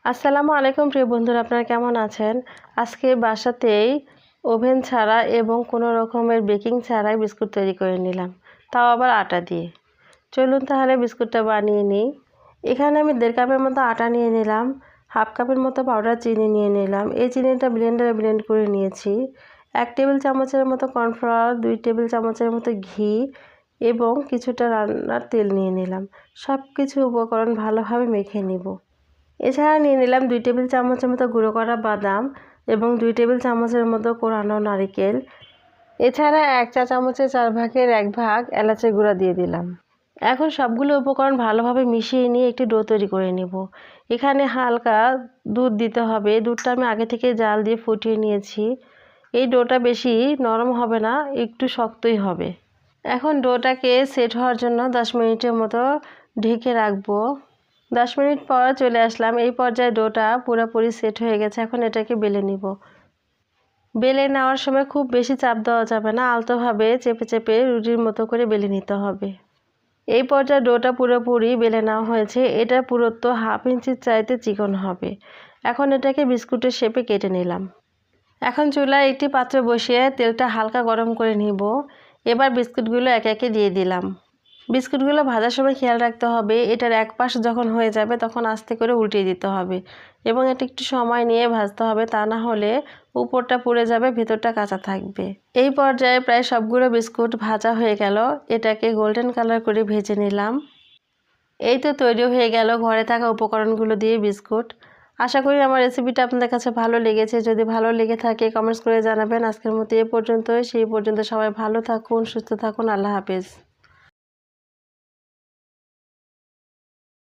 আসসালামু আলাইকুম প্রিয় বন্ধুরা, আপনারা কেমন আছেন? আজকে বাসাতেই ওভেন ছাড়া এবং কোনো রকমের বেকিং ছাড়াই বিস্কুট তৈরি করে নিলাম, তাও আবার আটা দিয়ে। চলুন তাহলে বিস্কুটটা বানিয়ে নিই। এখানে আমি 1.5 কাপের মতো আটা নিয়ে নিলাম, 1/2 কাপের মতো পাউডার চিনি নিয়ে নিলাম। এই চিনিটা ব্লেন্ডারে ব্লেন্ড করে নিয়েছি। 1 টেবিল চামচের মতো কর্নফ্লাওয়ার, 2 টেবিল চামচের মতো ঘি এবং কিছুটা রান্নার তেল নিয়ে নিলাম। সব কিছু উপকরণ ভালোভাবে মেখে নিব। এছাড়া নিয়ে নিলাম 2 টেবিল চামচের মতো গুঁড়ো করা বাদাম এবং 2 টেবিল চামচের মতো কোরানো নারকেল। এছাড়া 1 চা চামচের 4 ভাগের 1 ভাগ এলাচের গুঁড়া দিয়ে দিলাম। এখন সবগুলো উপকরণ ভালোভাবে মিশিয়ে নিয়ে একটি ডো তৈরি করে নেব। এখানে হালকা দুধ দিতে হবে। দুধটা আমি আগে থেকে জাল দিয়ে ফুটিয়ে নিয়েছি। এই ডোটা বেশি নরম হবে না, একটু শক্তই হবে। এখন ডোটাকে সেট হওয়ার জন্য 10 মিনিটের মতো ঢেকে রাখবো। 10 মিনিট পর চলে আসলাম। এই পর্যায়ে ডোটা পুরোপুরি সেট হয়ে গেছে। এখন এটাকে বেলে নিব। বেলে নেওয়ার সময় খুব বেশি চাপ দেওয়া যাবে না, আলতোভাবে চেপে চেপে রুটির মতো করে বেলে নিতে হবে। এই পর্যায়ে ডোটা পুরোপুরি বেলে নেওয়া হয়েছে। এটার পুরুত্ব 1/2 ইঞ্চির চাইতে চিকন হবে। এখন এটাকে বিস্কুটের শেপে কেটে নিলাম। এখন চুলায় একটি পাত্র বসিয়ে তেলটা হালকা গরম করে নিব। এবার বিস্কুটগুলো একে একে দিয়ে দিলাম। বিস্কুটগুলো ভাজার সময় খেয়াল রাখতে হবে, এটার এক পাশ যখন হয়ে যাবে তখন আস্তে করে উল্টিয়ে দিতে হবে এবং এটা একটু সময় নিয়ে ভাজতে হবে, তা না হলে উপরটা পুড়ে যাবে, ভেতরটা কাঁচা থাকবে। এই পর্যায়ে প্রায় সবগুলো বিস্কুট ভাজা হয়ে গেল। এটাকে গোল্ডেন কালার করে ভেজে নিলাম। এই তো তৈরি হয়ে গেল ঘরে থাকা উপকরণগুলো দিয়ে বিস্কুট। আশা করি আমার রেসিপিটা আপনাদের কাছে ভালো লেগেছে। যদি ভালো লেগে থাকে কমেন্টস করে জানাবেন। আজকের মতো এ পর্যন্তই। সেই পর্যন্ত সবাই ভালো থাকুন, সুস্থ থাকুন। আল্লাহ হাফেজ।